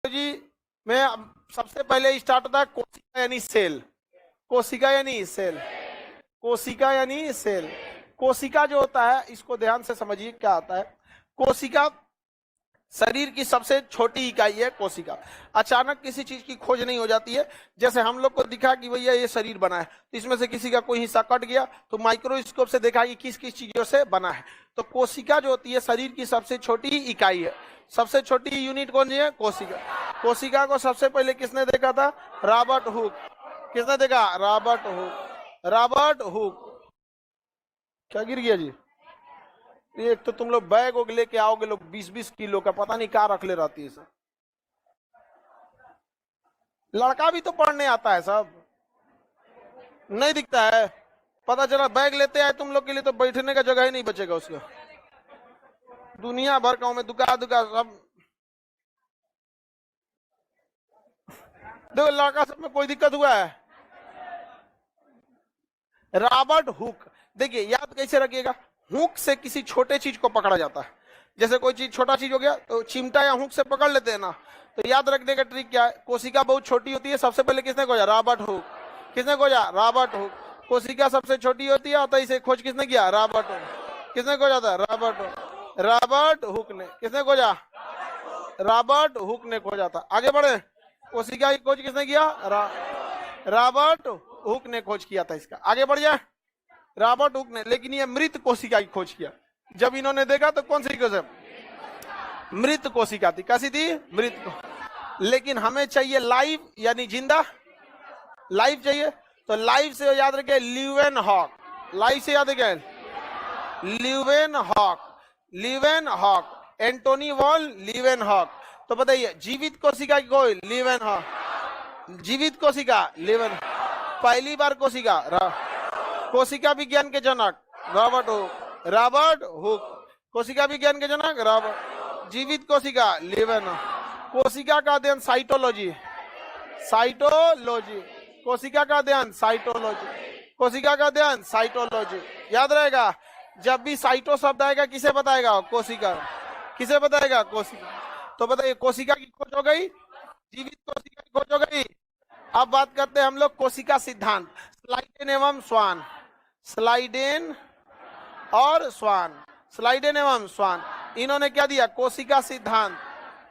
जी में सबसे पहले स्टार्ट होता है कोशिका यानी सेल। कोशिका यानी सेल। कोशिका यानी सेल। कोशिका जो होता है, इसको ध्यान से समझिए क्या आता है। कोशिका शरीर की सबसे छोटी इकाई है कोशिका। अचानक किसी चीज की खोज नहीं हो जाती है। जैसे हम लोग को दिखा कि भैया ये शरीर बना है, तो इसमें से किसी का कोई हिस्सा कट गया तो माइक्रोस्कोप से देखा कि किस किस चीजों से बना है। तो कोशिका जो होती है शरीर की सबसे छोटी इकाई है। सबसे छोटी यूनिट कौन सी है? कोशिका। कोशिका को सबसे पहले किसने देखा था? Robert Hooke. किसने देखा? Robert Hooke. Robert hook. क्या गिर गया जी? एक तो तुम लोग बैग वोग लेके आओगे लोग 20-20 किलो का, पता नहीं क्या रख ले रहती है सब। लड़का भी तो पढ़ने आता है सब, नहीं दिखता है। पता चला बैग लेते आए तुम लोग के लिए तो बैठने का जगह ही नहीं बचेगा उसका। दुनिया भर का में दुका दुका सब। देखो लड़का सब में कोई दिक्कत हुआ है? Robert Hooke. देखिए याद कैसे रखिएगा, हुक से किसी छोटे चीज को पकड़ा जाता है। जैसे कोई चीज छोटा चीज हो गया तो चिमटा या हुक से पकड़ लेते हैं ना। तो याद रखने का ट्रिक क्या है? कोशिका बहुत छोटी होती है, सबसे पहले किसने खोजा? Robert Hooke. किसने खोजा? Robert Hooke. कोशिका सबसे छोटी होती है, तो इसे खोज किसने किया? Robert Hooke. किसने खोजा था? Robert Hooke. रॉबर्ट हुक ने। किसने खोजा? रॉबर्ट हुक ने खोजा था। आगे बढ़े। कोशिका की खोज किसने किया? रॉबर्ट हुक ने खोज किया था इसका। आगे बढ़ जाए। रॉबर्ट हुक ने, लेकिन ये मृत कोशिका की खोज किया। जब इन्होंने देखा तो कौन सी कोशिका? मृत कोशिका थी। कैसी थी? मृत। लेकिन हमें चाहिए लाइव यानी जिंदा। लाइव चाहिए तो लाइव से याद रखे ल्यूवेन हॉक। लाइव से याद रखे Leeuwenhoek. Leeuwenhoek. Antonie van Leeuwenhoek. तो बताइए जीवित कोशिका की कोई? Leeuwenhoek. जीवित कोशिका ल्यूवेन। पहली बार कोशिका कोशिका विज्ञान के जनक रॉबर्ट हुक। Robert Hooke. कोशिका विज्ञान के जनक रॉबर्ट। जीवित कोशिका ल्यूवेन। कोशिका का अध्ययन साइटोलॉजी। साइटोलॉजी। कोशिका का अध्ययन साइटोलॉजी। कोशिका का अध्ययन साइटोलॉजी। याद रहेगा, जब भी साइटो शब्द आएगा किसे बताएगा? कोशिका। किसे बताएगा? कोशिका। तो बताइए कोशिका की खोज हो गई, जीवित कोशिका की खोज हो गई। अब बात करते हैं हम लोग कोशिका सिद्धांत। स्लाइडेन एवं स्वान। स्लाइडेन और स्वान। स्लाइडेन एवं स्वान, इन्होंने क्या दिया? कोशिका सिद्धांत।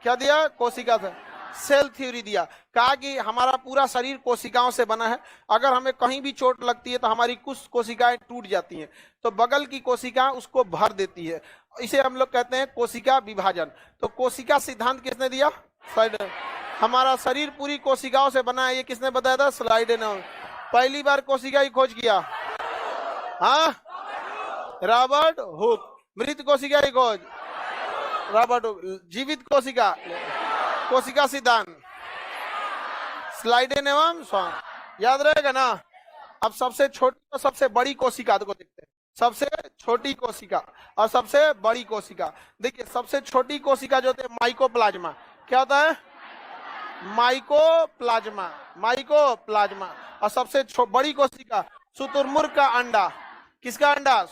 क्या दिया? कोशिका से सेल थ्योरी दिया। कहा कि हमारा पूरा शरीर कोशिकाओं से बना है। अगर हमें कहीं भी चोट लगती है तो हमारी कुछ कोशिकाएं टूट जाती हैं, तो बगल की कोशिका उसको भर देती है। इसे हम लोग कहते हैं कोशिका विभाजन। तो कोशिका सिद्धांत किसने दिया? स्लाइडेन। हमारा शरीर पूरी कोशिकाओं से बना है, ये किसने बताया था? स्लाइडेन। पहली बार कोशिका की खोज किया हाँ रॉबर्ट हुक। मृत कोशिका की खोज रॉबर्ट हुक। जीवित कोशिका कोशिका सिद्धांत स्लाइडेन एवं स्वान। याद रहेगा ना। अब सबसे छोटी और सबसे बड़ी कोशिका को देखते हैं। सबसे छोटी कोशिका और सबसे बड़ी कोशिका। देखिए सबसे छोटी कोशिका जो होती है माइकोप्लाज्मा। क्या होता है? माइकोप्लाज्मा। माइकोप्लाज्मा। और सबसे बड़ी कोशिका शुतुरमुर्ग का अंडा। किसका अंडा?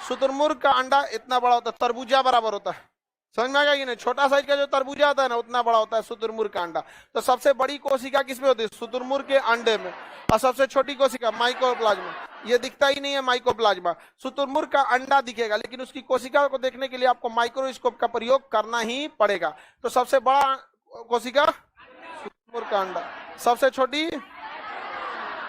शुतुरमुर्ग का अंडा इतना बड़ा होता है, तरबूजा बराबर होता है। समझ में आ गया कि नहीं? छोटा साइज का जो तरबूजा होता है ना, उतना बड़ा होता है शुतुरमुर्ग का अंडा। तो सबसे बड़ी कोशिका किसमें होती है? शुतुरमुर्ग के अंडे में। और सबसे छोटी कोशिका माइकोप्लाज्मा। ये दिखता ही नहीं है माइकोप्लाज्मा। शुतुरमुर्ग का अंडा दिखेगा, लेकिन उसकी कोशिका को देखने के लिए आपको माइक्रोस्कोप का प्रयोग करना ही पड़ेगा। तो सबसे बड़ा कोशिका शुतुरमुर्ग का अंडा, सबसे छोटी।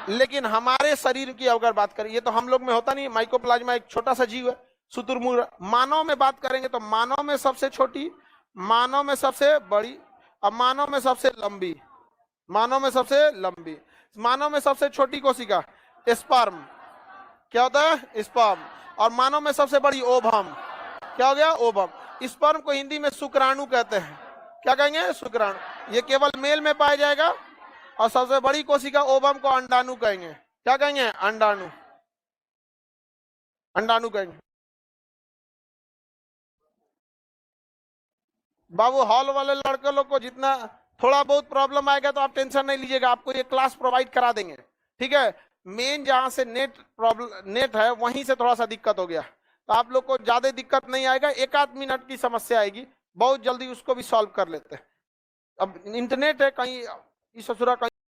लेकिन हमारे शरीर की अगर बात करें, ये तो हम लोग में होता नहीं। माइकोप्लाज्मा एक छोटा सा जीव है। शुतुरमुर्ग। मानव में बात करेंगे तो मानव में सबसे छोटी, मानव में सबसे बड़ी, और मानव में सबसे लंबी। मानव में सबसे लंबी। मानव में सबसे छोटी कोशिका स्पर्म। क्या होता है? स्पर्म। और मानव में सबसे बड़ी ओवम। क्या हो गया? ओवम। स्पर्म को हिंदी में शुक्राणु कहते हैं। क्या कहेंगे? शुक्राणु। ये केवल मेल में पाया जाएगा। और सबसे बड़ी कोशिका ओवम को अंडाणु कहेंगे। क्या कहेंगे? अंडाणु। अंडाणु कहेंगे। बाबू हॉल वाले लड़के लोग को जितना थोड़ा बहुत प्रॉब्लम आएगा तो आप टेंशन नहीं लीजिएगा, आपको ये क्लास प्रोवाइड करा देंगे। ठीक है। मेन जहां से नेट प्रॉब्लम नेट है वहीं से थोड़ा सा दिक्कत हो गया, तो आप लोग को ज्यादा दिक्कत नहीं आएगा। 1 आध मिनट की समस्या आएगी, बहुत जल्दी उसको भी सॉल्व कर लेते हैं। अब इंटरनेट है, कहीं इस ससुरा कहीं